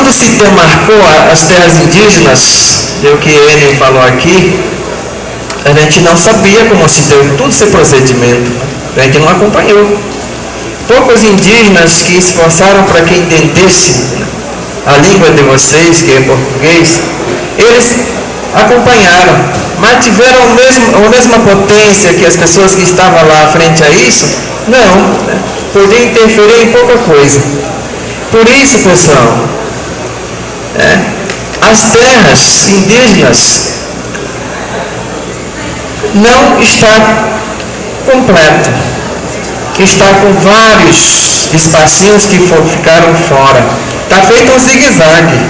quando se demarcou as terras indígenas, o que ele falou aqui, a gente não sabia como se deu todo esse procedimento. A gente não acompanhou. Poucos indígenas que esforçaram para que entendesse a língua de vocês, que é português, eles acompanharam, mas tiveram a mesma potência que as pessoas que estavam lá frente a isso? Não, podia interferir em pouca coisa. Por isso, pessoal, as terras indígenas não está completo, está com vários espacinhos que ficaram fora. Está feito um zigue-zague.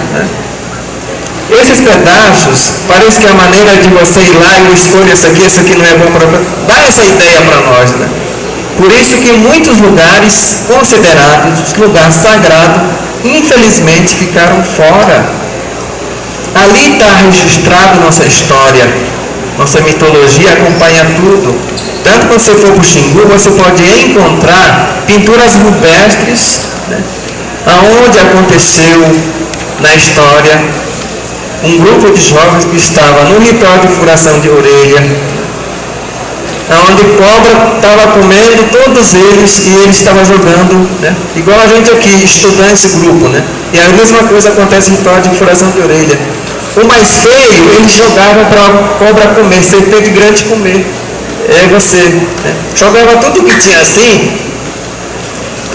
Esses pedaços, parece que a maneira de você ir lá e escolher isso aqui não é bom para... Dá essa ideia para nós, né? Por isso que muitos lugares considerados lugar sagrado, infelizmente ficaram fora. Ali está registrado nossa história, nossa mitologia acompanha tudo. Tanto que você for para o Xingu, você pode encontrar pinturas rupestres, aonde aconteceu na história um grupo de jovens que estava no ritual de furação de orelha, onde cobra estava comendo todos eles e ele estava jogando, igual a gente aqui, estudando esse grupo, e a mesma coisa acontece no ritual de furação de orelha. O mais feio, eles jogavam para a cobra comer, ser peixe grande comer. É você. Jogava tudo que tinha assim,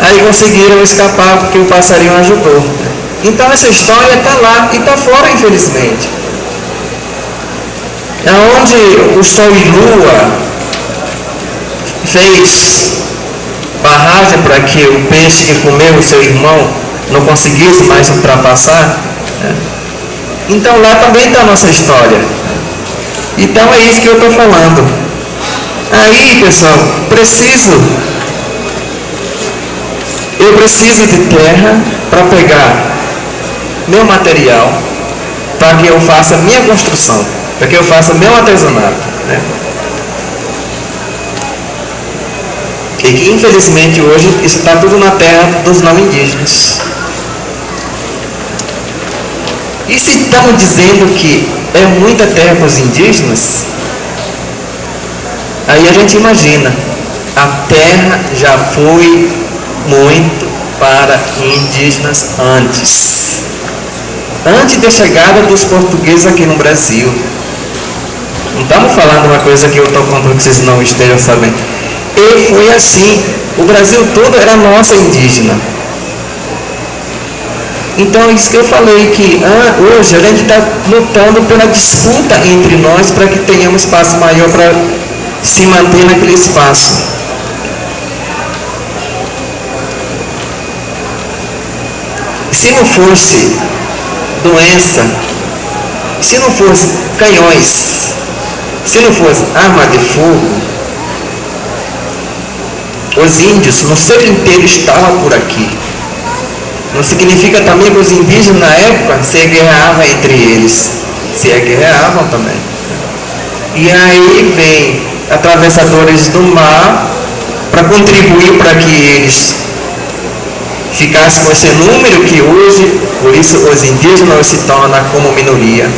aí conseguiram escapar porque o passarinho ajudou. Então essa história está lá e está fora, infelizmente. Onde o Sol e Lua fez barragem para que o peixe que comeu o seu irmão não conseguisse mais ultrapassar, então lá também está a nossa história. Então é isso que eu estou falando. Aí, pessoal, eu preciso de terra para pegar meu material, para que eu faça minha construção, para que eu faça meu artesanato, E que infelizmente hoje isso está tudo na terra dos não indígenas. E se estamos dizendo que é muita terra para os indígenas, aí a gente imagina, a terra já foi muito para indígenas antes da chegada dos portugueses aqui no Brasil. Não estamos falando uma coisa que eu estou contando que vocês não estejam sabendo. E foi assim, o Brasil todo era nossa indígena. Então, isso que eu falei, que hoje a gente está lutando pela disputa entre nós para que tenhamos espaço maior para se manter naquele espaço. Se não fosse doença, se não fosse canhões, se não fosse arma de fogo, os índios no século inteiro estavam por aqui. Não significa também que os indígenas na época se guerreavam entre eles. Se guerreavam também. E aí vem atravessadores do mar para contribuir para que eles ficassem com esse número que hoje, por isso os indígenas se tornam como minoria.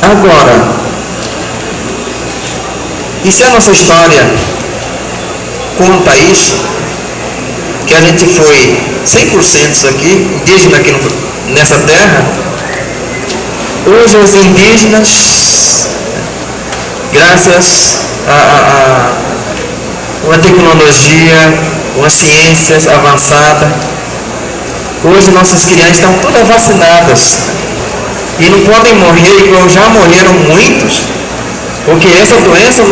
Agora, e se a nossa história conta isso, que a gente foi 100% aqui, indígena aqui nessa terra, hoje os indígenas, graças a uma tecnologia, uma ciência avançada, hoje nossas crianças estão todas vacinadas e não podem morrer igual já morreram muitos. Porque essa doença,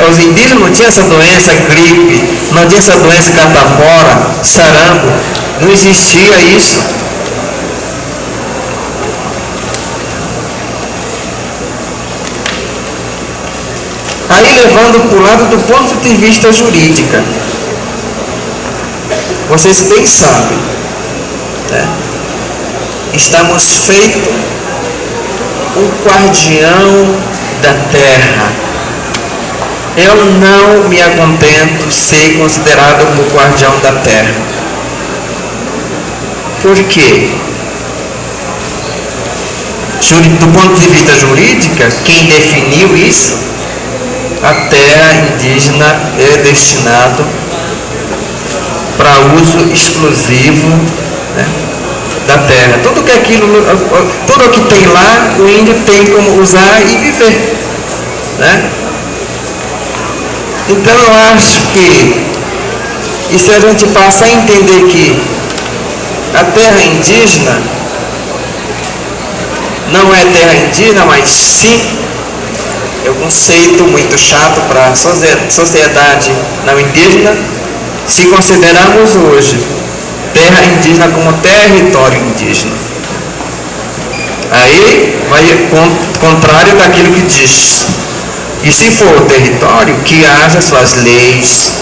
os indígenas não tinham essa doença gripe, não tinha essa doença catapora, sarampo, não existia isso. Aí levando para o lado do ponto de vista jurídico, vocês bem sabem, estamos feitos um guardião da terra. eu não me acontento ser considerado o guardião da terra. Por quê? Do ponto de vista jurídico, quem definiu isso, a terra indígena é destinado para uso exclusivo, né, da terra. Tudo que tem lá, o índio tem como usar e viver, né? Então eu acho que, e se a gente passar a entender que a terra indígena não é terra indígena, mas sim é um conceito muito chato para a sociedade não indígena, se considerarmos hoje terra indígena como território indígena. Aí vai contrário daquilo que diz. E se for território, que haja suas leis,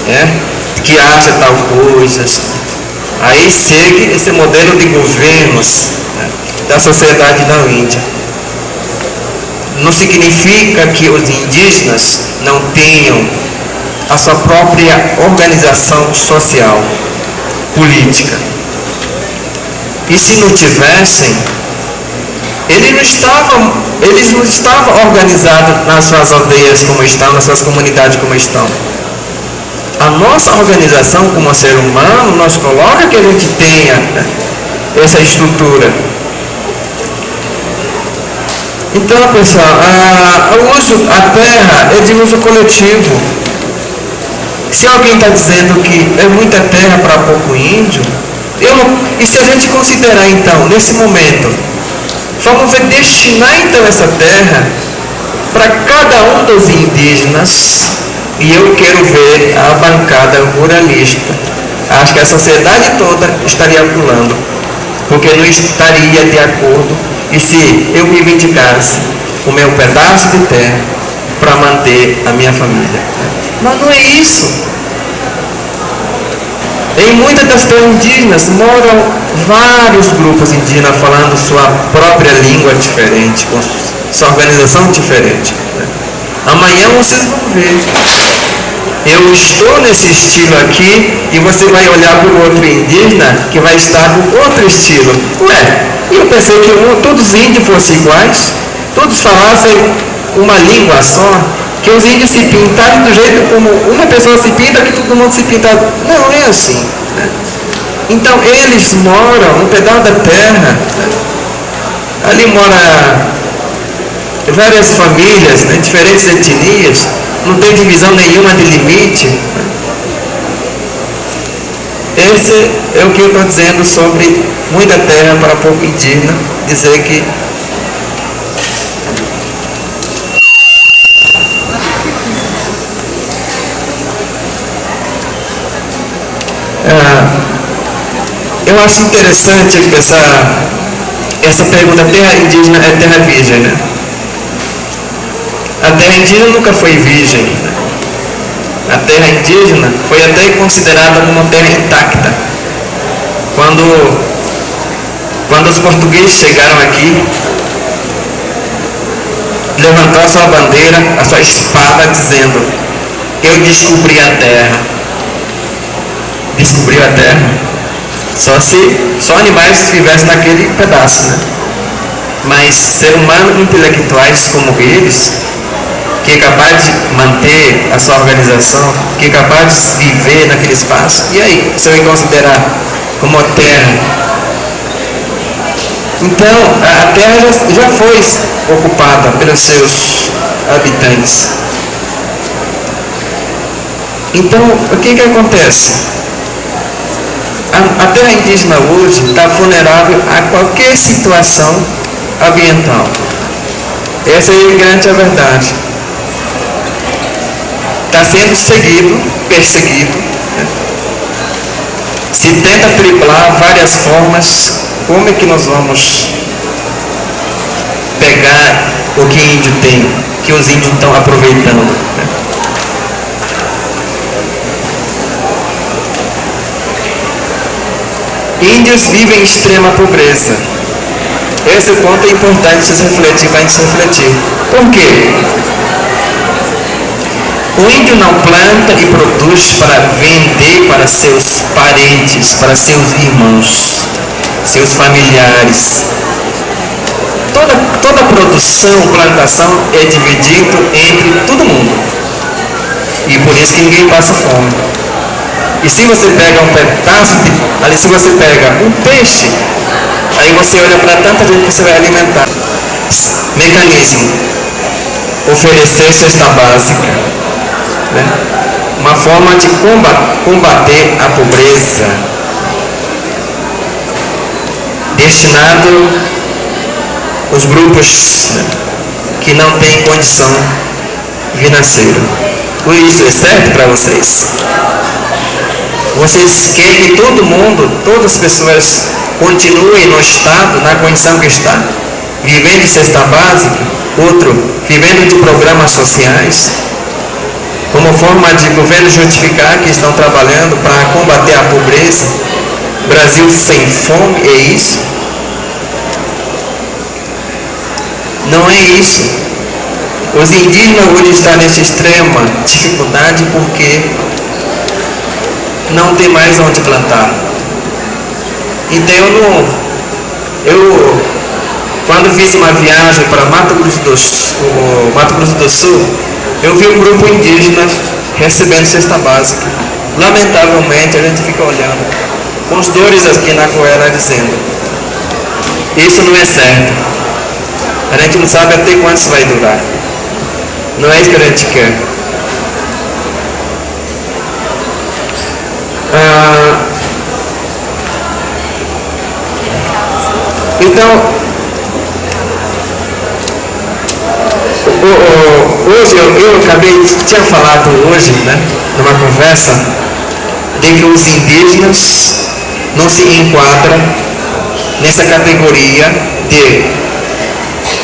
né? Que haja tal coisas. Aí segue esse modelo de governos, né, da sociedade não índia. Não significa que os indígenas não tenham a sua própria organização social, política. E se não tivessem, eles não estavam organizados nas suas aldeias como estão, nas suas comunidades como estão. A nossa organização como ser humano nos coloca que a gente tenha, né, essa estrutura. Então, pessoal, a terra é de uso coletivo. Se alguém está dizendo que é muita terra para pouco índio, e se a gente considerar então, nesse momento, vamos destinar então essa terra para cada um dos indígenas, e eu quero ver a bancada ruralista. Acho que a sociedade toda estaria pulando, porque não estaria de acordo. E se eu me reivindicasse o meu pedaço de terra para manter a minha família? Mas não é isso. Em muitas das terras indígenas moram vários grupos indígenas falando sua própria língua diferente, com sua organização diferente. Amanhã vocês vão ver. Eu estou nesse estilo aqui e você vai olhar para o outro indígena que vai estar com outro estilo. Ué, eu pensei que todos os índios fossem iguais, todos falassem uma língua só, que os índios se pintassem do jeito como uma pessoa se pinta, que todo mundo se pinta. Não é assim, né? Então eles moram num pedaço da terra, né? Ali mora várias famílias, né, diferentes etnias, não tem divisão nenhuma de limite. Esse é o que eu estou dizendo sobre muita terra para pouco indígena, dizer que eu acho interessante essa pergunta: terra indígena é terra virgem, né? A terra indígena nunca foi virgem. A terra indígena foi até considerada como terra intacta. Quando os portugueses chegaram aqui, levantou a sua bandeira, a sua espada, dizendo: eu descobri a terra. Descobriu a terra? Só animais estivessem naquele pedaço, né? Mas ser humano intelectuais como eles, que é capaz de manter a sua organização, que é capaz de viver naquele espaço, e aí, se eu considerar como terra? Então, a terra já foi ocupada pelos seus habitantes. Então, o que acontece? A terra indígena hoje está vulnerável a qualquer situação ambiental. Essa é a grande verdade. Está sendo perseguido, né? Se tenta triplar várias formas. Como é que nós vamos pegar o que o índio tem, que os índios estão aproveitando, né? Índios vivem em extrema pobreza. Esse ponto é importante para a gente refletir. Por quê? O índio não planta e produz para vender para seus parentes, para seus irmãos, seus familiares. Toda produção, plantação é dividido entre todo mundo. E por isso que ninguém passa fome. E se você pega um pedaço, ali se você pega um peixe, aí você olha para tanta gente que você vai alimentar. Mecanismo: oferecer cesta básica, né? Uma forma de combater a pobreza, destinado aos grupos, né, que não têm condição financeira. Por isso é certo para vocês? Vocês querem que todo mundo, todas as pessoas continuem no estado, na condição que está, vivendo de cesta básica, outro vivendo de programas sociais, como forma de governo justificar que estão trabalhando para combater a pobreza? Brasil sem fome, é isso? Não é isso. Os indígenas hoje estão nessa extrema dificuldade porque não tem mais onde plantar. Então eu quando fiz uma viagem para Mato Grosso do Sul, eu vi um grupo indígena recebendo cesta básica. Lamentavelmente a gente fica olhando com os dores aqui na goela dizendo: isso não é certo. A gente não sabe até quando isso vai durar. Não é isso que a gente quer. Então, hoje eu tinha falado hoje, né, numa conversa, de que os indígenas não se enquadram nessa categoria de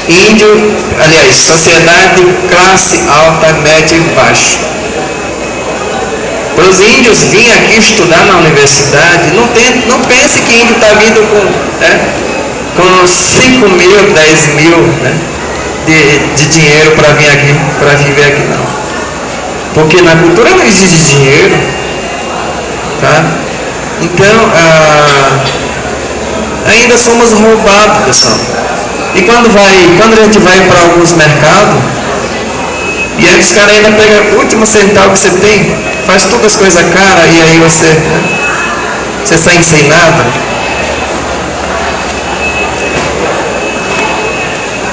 índio, aliás, sociedade classe alta, média e baixa. Para os índios virem aqui estudar na universidade, não pense que índio está vindo com 5 mil, 10 mil, né, de dinheiro para vir aqui, para viver aqui, não. Porque na cultura não existe dinheiro, tá? Então, ainda somos roubados, pessoal. E quando a gente vai para alguns mercados, e aí os caras ainda pegam o último centavo que você tem, faz todas as coisas caras, e aí você sai sem nada.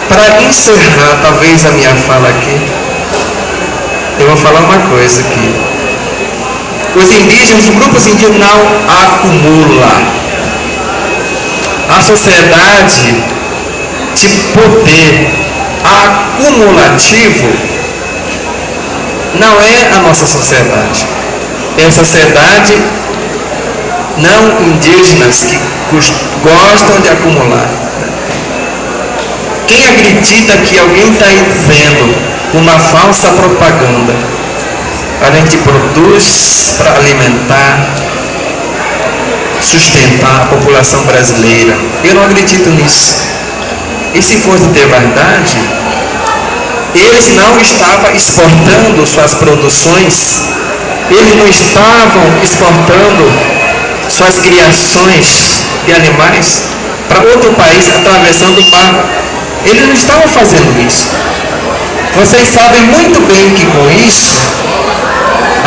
Para encerrar, talvez, a minha fala aqui, eu vou falar uma coisa aqui. Os indígenas, os grupos indígenas não acumulam. A sociedade de poder acumulativo não é a nossa sociedade. É a sociedade não indígenas que gostam de acumular. Quem acredita que alguém está aí dizendo uma falsa propaganda, a gente produz para alimentar, sustentar a população brasileira? Eu não acredito nisso. E se fosse ter verdade, eles não estavam exportando suas produções, eles não estavam exportando suas criações de animais para outro país atravessando o mar. Eles não estavam fazendo isso. Vocês sabem muito bem que com isso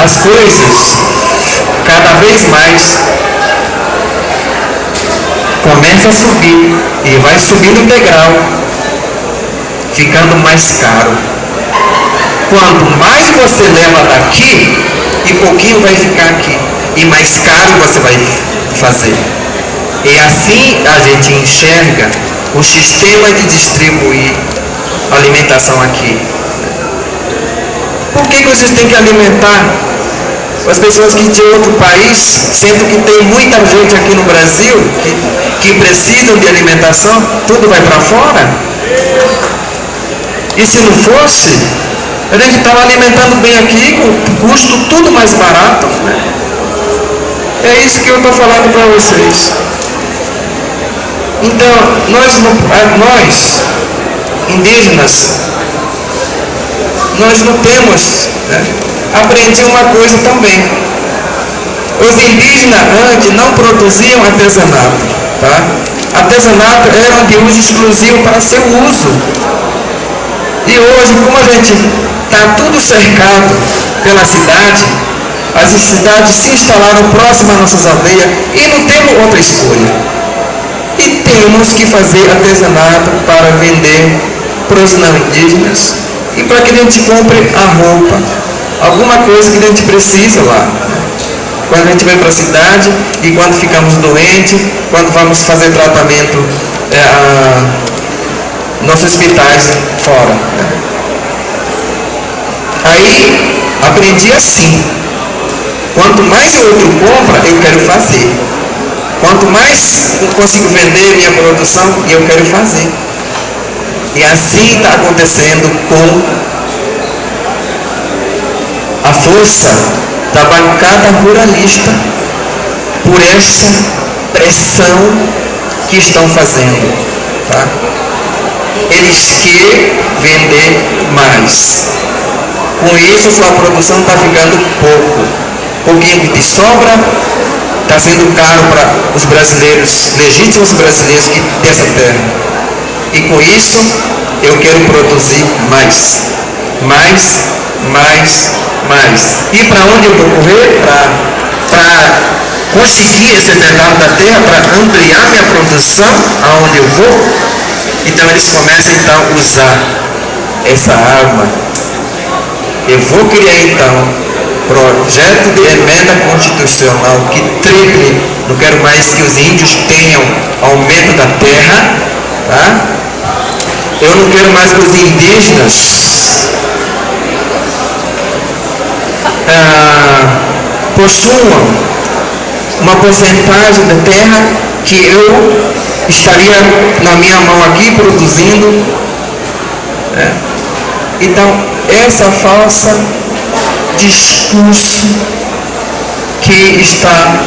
as coisas cada vez mais começam a subir e vai subindo o degrau, ficando mais caro. Quanto mais você leva daqui, e pouquinho vai ficar aqui, e mais caro você vai fazer. E assim a gente enxerga o sistema de distribuir alimentação aqui. Por que vocês têm que alimentar as pessoas que de outro país, sendo que tem muita gente aqui no Brasil que precisam de alimentação, tudo vai para fora? E se não fosse, a gente estava alimentando bem aqui, com custo tudo mais barato, né? É isso que eu estou falando para vocês. Então, nós indígenas, nós não temos, né, aprendi uma coisa também. Os indígenas antes não produziam artesanato, tá? Artesanato era de uso exclusivo para seu uso. E hoje, como a gente está tudo cercado pela cidade, as cidades se instalaram próximas às nossas aldeias e não temos outra escolha. E temos que fazer artesanato para vender para os não indígenas e para que a gente compre a roupa, alguma coisa que a gente precisa lá. Quando a gente vem para a cidade e quando ficamos doentes, quando vamos fazer tratamento nos hospitais fora. Aí aprendi assim: quanto mais o outro compra, eu quero fazer. Quanto mais eu consigo vender minha produção, eu quero fazer. E assim está acontecendo com a força da bancada ruralista por essa pressão que estão fazendo, tá? Eles querem vender mais. Com isso, sua produção está ficando pouco. Pouquinho de sobra está sendo caro para os brasileiros, legítimos brasileiros que dessa terra. E com isso, eu quero produzir mais. Mais. E para onde eu vou correr? Para conseguir esse pedaço da terra, para ampliar minha produção, aonde eu vou. Então eles começam então a usar essa arma. Eu vou criar então projeto de emenda constitucional que triple. Não quero mais que os índios tenham aumento da terra, tá? Eu não quero mais que os indígenas possuam uma porcentagem da terra que eu estaria na minha mão aqui produzindo. Então, essa falsa discurso que está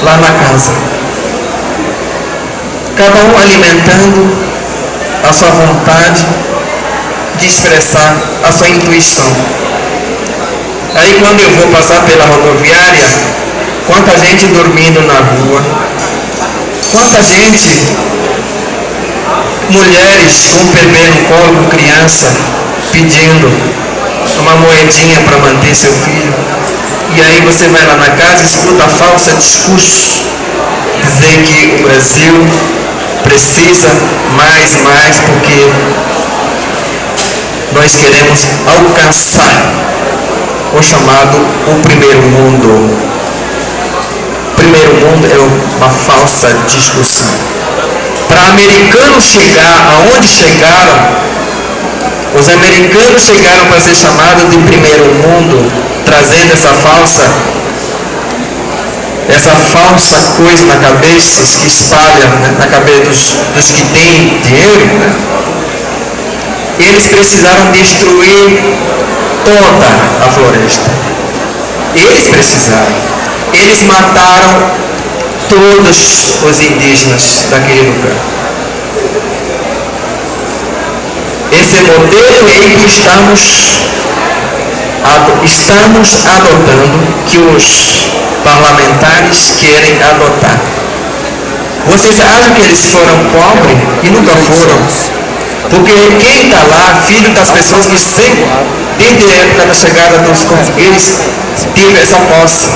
lá na casa. Cada um alimentando a sua vontade de expressar a sua intuição. Aí quando eu vou passar pela rodoviária, quanta gente dormindo na rua, quanta gente, mulheres com bebê no colo, com criança, pedindo uma moedinha para manter seu filho. E aí você vai lá na casa e escuta a falsa discurso, dizer que o Brasil precisa mais, porque nós queremos alcançar o chamado o primeiro mundo. O primeiro mundo é uma falsa discussão. Para americanos chegar aonde chegaram, os americanos chegaram para ser chamados de primeiro mundo, trazendo essa falsa coisa na cabeça, que espalha, né, na cabeça dos que têm dinheiro, né? Eles precisaram destruir toda a floresta. Eles precisaram. Eles mataram todos os indígenas daquele lugar. Esse modelo aí que estamos adotando, que os parlamentares querem adotar. Vocês acham que eles foram pobres? E nunca foram. Porque quem está lá, filho das pessoas que sempre, desde a época da chegada dos portugueses, teve essa posse.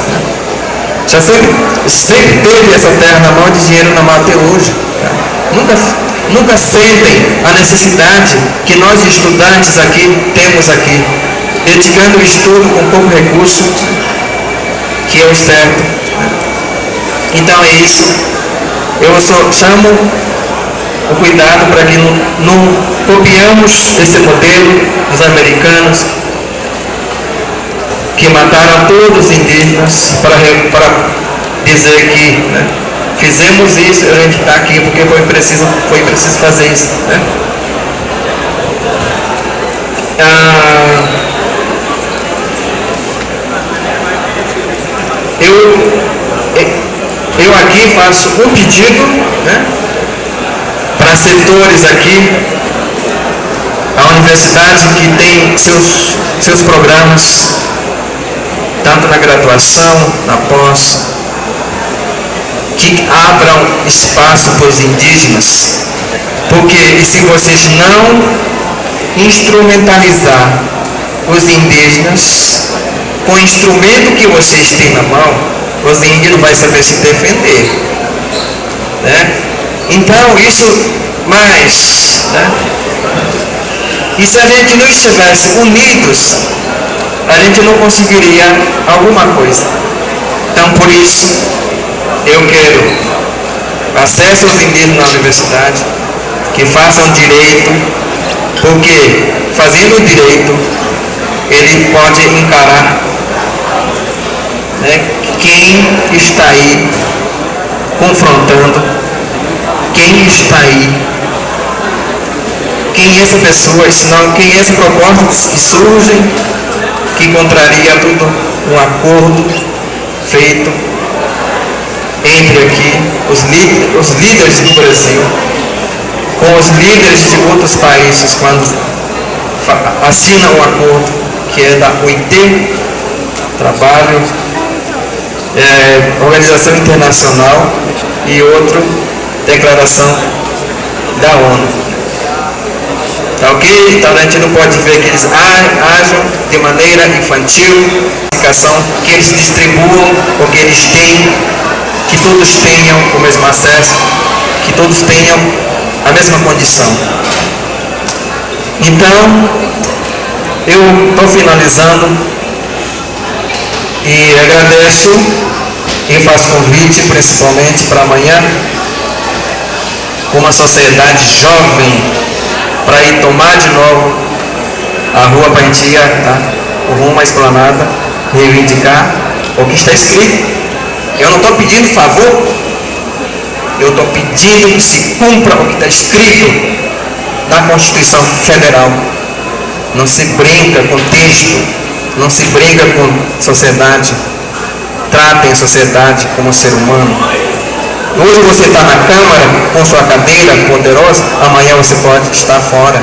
Já sempre teve essa terra na mão, de dinheiro na mão até hoje. Nunca sentem a necessidade que nós estudantes aqui temos aqui, dedicando o estudo com pouco recurso, que é o certo. Então é isso. Eu só chamo o cuidado para que não copiamos esse modelo dos americanos, que mataram todos os indígenas para dizer que, né, fizemos isso, a gente está aqui porque foi preciso fazer isso, né? Eu aqui faço um pedido, né, para setores aqui, a universidade que tem seus programas tanto na graduação, na pós, que abram espaço para os indígenas, porque se vocês não instrumentalizar os indígenas com o instrumento que vocês têm na mão, os índios não vão saber se defender, né? Então isso mais, né? E se a gente não estivesse unidos, a gente não conseguiria alguma coisa. Então por isso eu quero acesso aos indígenas na universidade, que façam direito, porque fazendo direito ele pode encarar, né, quem está aí confrontando, quem está aí, quem é essa pessoa, senão quem é essas propostas que surgem, que contraria tudo um acordo feito entre aqui os líderes do Brasil com os líderes de outros países quando assinam um acordo que é da OIT, Trabalho, Organização Internacional, e outro, Declaração da ONU. Tá ok? Então a gente não pode ver que eles ajam de maneira infantil, que eles distribuam o que eles têm, que todos tenham o mesmo acesso, que todos tenham a mesma condição. Então, eu estou finalizando e agradeço e faço convite principalmente para amanhã, uma sociedade jovem, para ir tomar de novo a rua para a gente ir, tá? O rumo à esplanada, reivindicar o que está escrito. Eu não estou pedindo favor, eu estou pedindo que se cumpra o que está escrito na Constituição Federal. Não se brinca com texto, não se brinca com sociedade. Tratem a sociedade como ser humano. Hoje você está na Câmara com sua cadeira poderosa, amanhã você pode estar fora.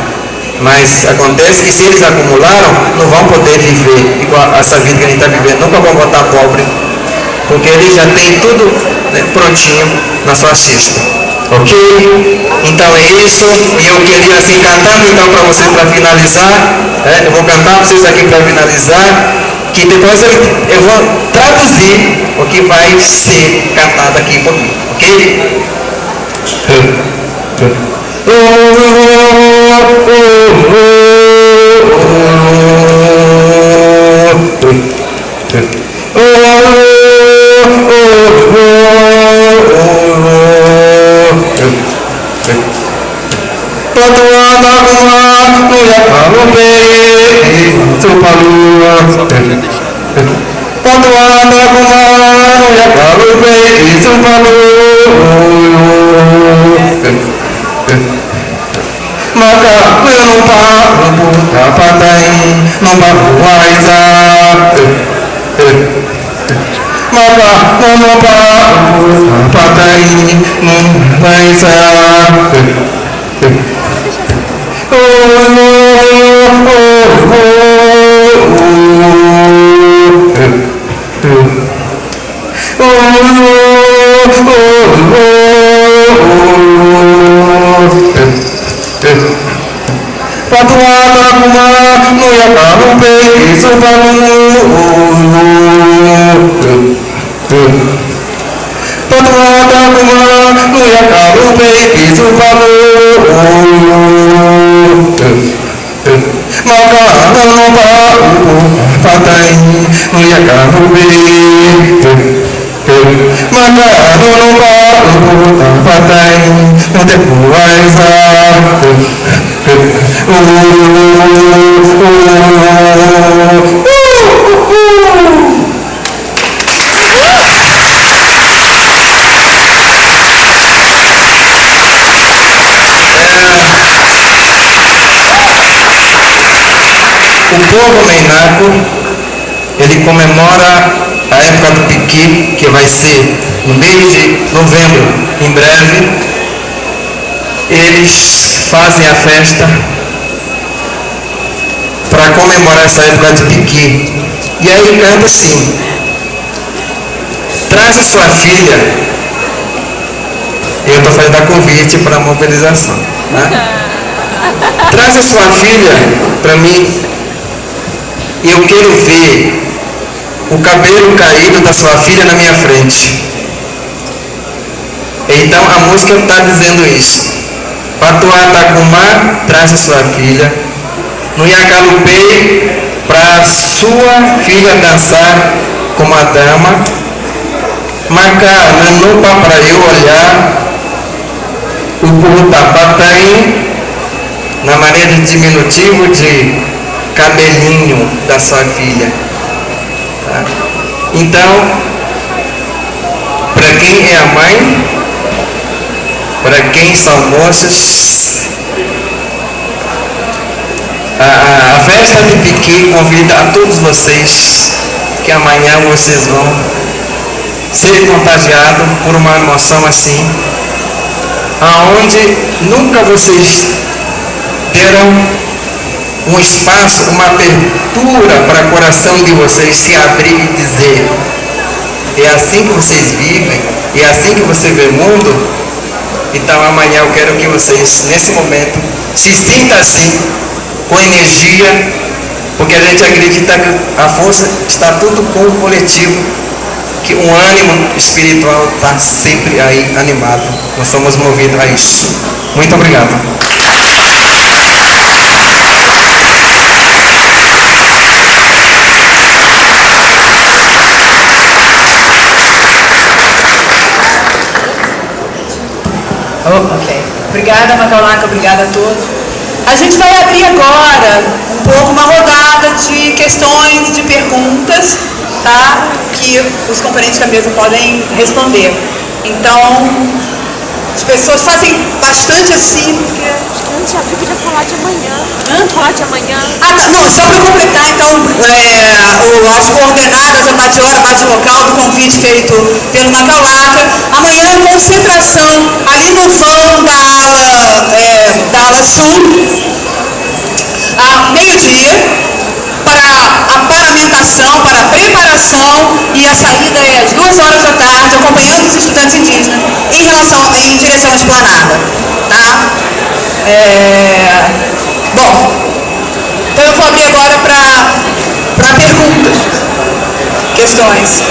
Mas acontece que se eles acumularam, não vão poder viver igual essa vida que a gente está vivendo. Nunca vão votar pobre, porque eles já têm tudo, né, prontinho na sua cesta. Ok? Então é isso. E eu queria assim cantando então para vocês para finalizar. Eu vou cantar para vocês aqui para finalizar. Que depois eu vou traduzir o que vai ser cantado aqui por mim. Ok? O povo meinaco, ele comemora a época do Piqui, que vai ser no mês de novembro, em breve. Eles fazem a festa para comemorar essa época de piqui. E aí ele canta assim: traz a sua filha. Eu estou fazendo a convite para a mobilização, né? Traz a sua filha para mim. Eu quero ver o cabelo caído da sua filha na minha frente. Então a música está dizendo isso. Patuá Tacumá, traz a sua filha. No Iagalupei, para sua filha dançar como a dama. Macá, Nanupa, para eu olhar. O Purutapataim, na maneira de diminutivo de cabelinho da sua filha. Tá? Então, para quem é a mãe, para quem são moças, a festa de Piqui convida a todos vocês que amanhã vocês vão ser contagiados por uma emoção assim, aonde nunca vocês terão um espaço, uma abertura para o coração de vocês se abrir e dizer: é assim que vocês vivem, é assim que você vê o mundo. Então amanhã eu quero que vocês, nesse momento, se sintam assim, com energia, porque a gente acredita que a força está tudo com o coletivo, que um ânimo espiritual está sempre aí animado. Nós somos movidos a isso. Muito obrigado. Ok. Obrigada, Macaulaca, obrigada a todos. A gente vai abrir agora um pouco uma rodada de questões, de perguntas, tá? Que os componentes da mesa podem responder. Então, as pessoas fazem bastante assim, porque... Antes de abrir, podia falar de amanhã. Falar de amanhã. Ah, tá. Não, só para completar, então, as coordenadas, a bate-hora, bate-local do convite feito pelo Macaulaca. Amanhã, concentração ali no vão da ala sul, a meio-dia, para a paramentação, para a preparação, e a saída é às 2h da tarde, acompanhando os estudantes indígenas em direção à esplanada. Tá? Bom, então eu vou abrir agora para perguntas, questões.